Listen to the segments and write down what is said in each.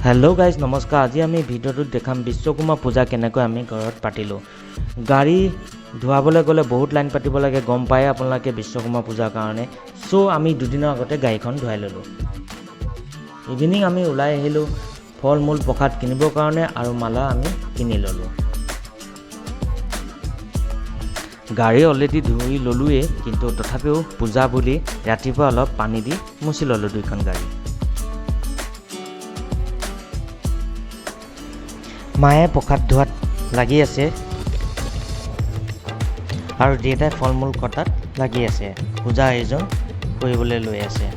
Hello guys नमस्कार। आज आम भिडिओ देखाम विश्वकर्मा पूजा केनेকৈ आम घरत पातिलो। गाड़ी धुआबले गले बहुत लाइन पातिब लागे, गम पाए आपनालोके विश्वकर्मा पूजार कारणे। सो आम दुदिনৰ আগতে गाड़ीखन धुआई ललो। इभिनिंग आम ओলাই আহিলো फल मूल प्रसाद किनिবৰ কাৰণে আৰু माला आम किनि ललो। गाड़ी अलरेडी धुई ललोए, किन्तु तथापिও पूजा বুলি रातिपुৱা অলপ पानी দি मुछि ललो दुइখন गाड़ी। माए प्रसाद धोआत लगी आछे और देउताई फल मूल कटात लगी आछे। पूजा आयोजन करिबले लई आछे।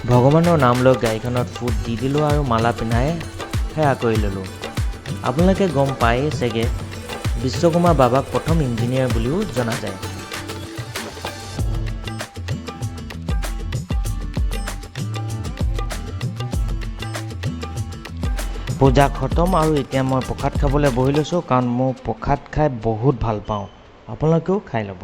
भगवाনৰ नाम লৈ गाড়ীখনত ফুট দি দিলোঁ আৰু মালা পিন্ধাই সেৱা কৰি ল'লোঁ। আপোনালোকে গম পায়েই চাগে বিশ্বকৰ্মা বাবাক প্ৰথম ইঞ্জিনিয়াৰ বুলিও জনা যায়। পূজা খতম আৰু এতিয়া মই প্ৰসাদ খাবলৈ বহি লৈছোঁ, কাৰণ মই প্ৰসাদ খাই বহুত ভাল পাওঁ। আপোনালোকেও খাই ল'ব।